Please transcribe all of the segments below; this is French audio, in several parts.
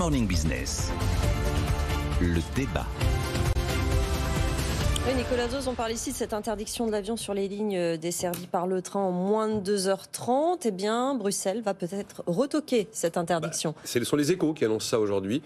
Morning Business, le débat. Oui, Nicolas Dose, on parle ici de cette interdiction de l'avion sur les lignes desservies par le train en moins de 2h30. Eh bien, Bruxelles va peut-être retoquer cette interdiction. Ce sont les Échos qui annoncent ça aujourd'hui.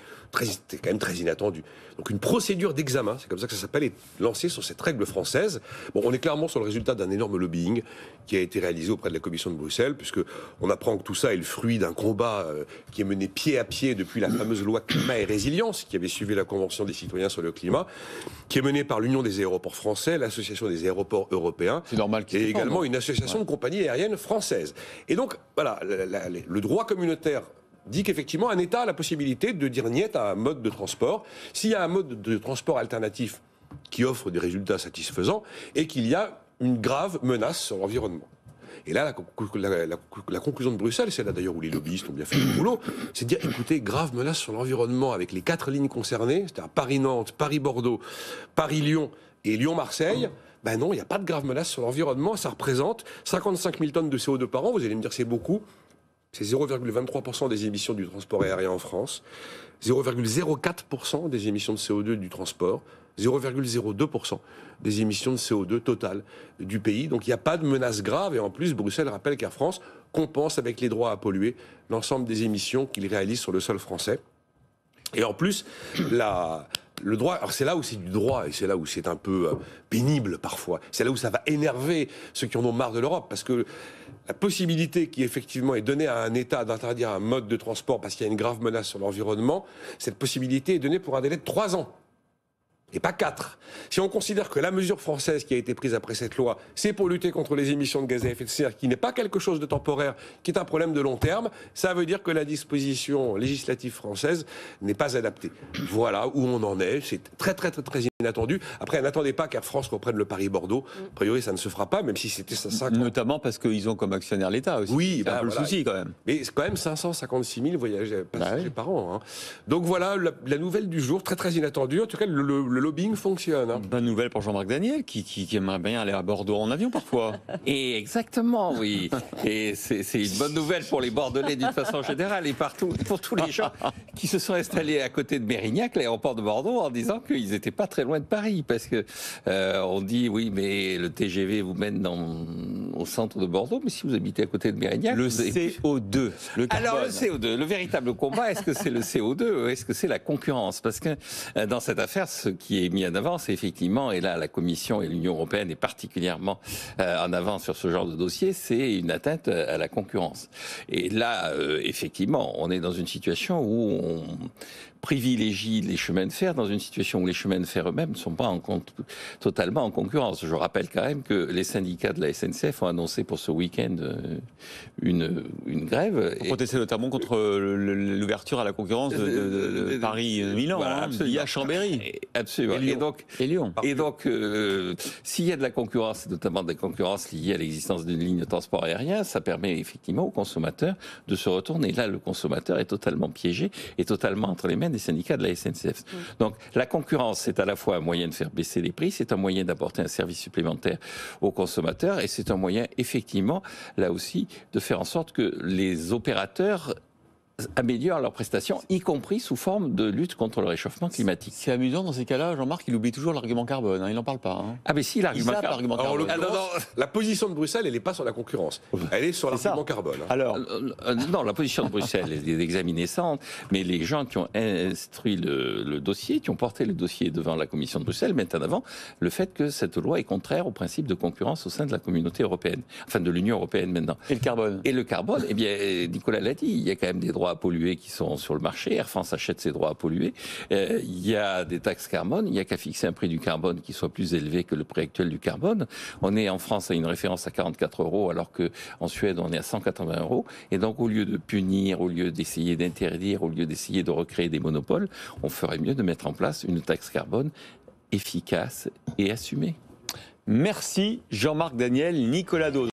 C'est quand même très inattendu. Donc une procédure d'examen, c'est comme ça que ça s'appelle, est lancée sur cette règle française. Bon, on est clairement sur le résultat d'un énorme lobbying qui a été réalisé auprès de la Commission de Bruxelles, puisque on apprend que tout ça est le fruit d'un combat qui est mené pied à pied depuis la fameuse loi Climat et Résilience, qui avait suivi la Convention des citoyens sur le climat, qui est menée par l'Union des aéroports français, l'Association des aéroports européens, c'est normal et également une association de compagnies aériennes françaises. Et donc, voilà, le droit communautaire dit qu'effectivement, un État a la possibilité de dire niet à un mode de transport, s'il y a un mode de transport alternatif qui offre des résultats satisfaisants et qu'il y a une grave menace sur l'environnement. Et là, la conclusion de Bruxelles, c'est là d'ailleurs où les lobbyistes ont bien fait le boulot, c'est de dire, écoutez, grave menace sur l'environnement avec les 4 lignes concernées, c'est-à-dire Paris-Nantes, Paris-Bordeaux, Paris-Lyon et Lyon-Marseille. Ben non, il n'y a pas de grave menace sur l'environnement, ça représente 55 000 tonnes de CO2 par an, vous allez me dire c'est beaucoup. C'est 0,23% des émissions du transport aérien en France, 0,04% des émissions de CO2 du transport, 0,02% des émissions de CO2 totales du pays. Donc il n'y a pas de menace grave. Et en plus, Bruxelles rappelle qu'Air France compense avec les droits à polluer l'ensemble des émissions qu'il réalise sur le sol français. Et en plus, le droit, alors c'est là où c'est du droit et c'est là où c'est un peu pénible parfois. C'est là où ça va énerver ceux qui en ont marre de l'Europe, parce que la possibilité qui effectivement est donnée à un État d'interdire un mode de transport parce qu'il y a une grave menace sur l'environnement, cette possibilité est donnée pour un délai de 3 ans. Et pas 4. Si on considère que la mesure française qui a été prise après cette loi, c'est pour lutter contre les émissions de gaz à effet de serre, qui n'est pas quelque chose de temporaire, qui est un problème de long terme, ça veut dire que la disposition législative française n'est pas adaptée. Voilà où on en est. C'est très inattendu. Après, n'attendez pas qu'Air France reprenne le Paris-Bordeaux. A priori, ça ne se fera pas, même si c'était ça. Notamment parce qu'ils ont comme actionnaire l'État aussi. Oui, c'est un peu le souci quand même. Mais c'est quand même 556 000 voyageurs par an. Hein. Donc voilà la nouvelle du jour, très inattendue. En tout cas, le lobbying fonctionne. Hein. Bonne nouvelle pour Jean-Marc Daniel, qui aimerait bien aller à Bordeaux en avion parfois. Et exactement, oui. Et c'est une bonne nouvelle pour les Bordelais d'une façon générale et partout, pour tous les gens qui se sont installés à côté de Mérignac, l'aéroport de Bordeaux, en disant qu'ils n'étaient pas très loin de Paris. Parce que on dit, oui, mais le TGV vous mène au centre de Bordeaux, mais si vous habitez à côté de Mérignac... Le CO2, le carbone. Alors le CO2, le véritable combat, est-ce que c'est le CO2 ou est-ce que c'est la concurrence? Parce que dans cette affaire, ce qui est mis en avant, c'est effectivement, et là la Commission et l'Union européenne est particulièrement en avant sur ce genre de dossier, c'est une atteinte à la concurrence. Et là, effectivement, on est dans une situation où on privilégie les chemins de fer dans une situation où les chemins de fer eux-mêmes ne sont pas totalement en concurrence. Je rappelle quand même que les syndicats de la SNCF ont annoncé pour ce week-end une grève. Pour protester notamment contre l'ouverture à la concurrence de Paris-Milan, voilà, via Chambéry. Absolument. Et Lyon. Et donc, s'il y a de la concurrence, et notamment de la concurrence liée à l'existence d'une ligne de transport aérien, ça permet effectivement aux consommateurs de se retourner. Là, le consommateur est totalement piégé et totalement entre les mains des syndicats de la SNCF. Donc, la concurrence, c'est à la fois un moyen de faire baisser les prix, c'est un moyen d'apporter un service supplémentaire aux consommateurs et c'est un moyen, effectivement, là aussi, de faire en sorte que les opérateurs améliorent leurs prestations, y compris sous forme de lutte contre le réchauffement climatique. C'est amusant dans ces cas-là, Jean-Marc, il oublie toujours l'argument carbone, hein, il n'en parle pas. Hein. Ah mais si, l'argument carbone. La position de Bruxelles, elle n'est pas sur la concurrence, elle est sur l'argument carbone. Hein. Alors, non, la position de Bruxelles est d'examiner ça, mais les gens qui ont instruit le dossier, qui ont porté le dossier devant la Commission de Bruxelles, mettent en avant le fait que cette loi est contraire au principe de concurrence au sein de la communauté européenne, enfin de l'Union européenne maintenant. Et le carbone? Et le carbone, eh bien, Nicolas l'a dit, il y a quand même des droits à polluer qui sont sur le marché. Air France achète ses droits à polluer. Il y a des taxes carbone. Il n'y a qu'à fixer un prix du carbone qui soit plus élevé que le prix actuel du carbone. On est en France à une référence à 44 € alors qu'en Suède on est à 180 €. Et donc au lieu de punir, au lieu d'essayer d'interdire, au lieu d'essayer de recréer des monopoles, on ferait mieux de mettre en place une taxe carbone efficace et assumée. Merci Jean-Marc Daniel, Nicolas Dose.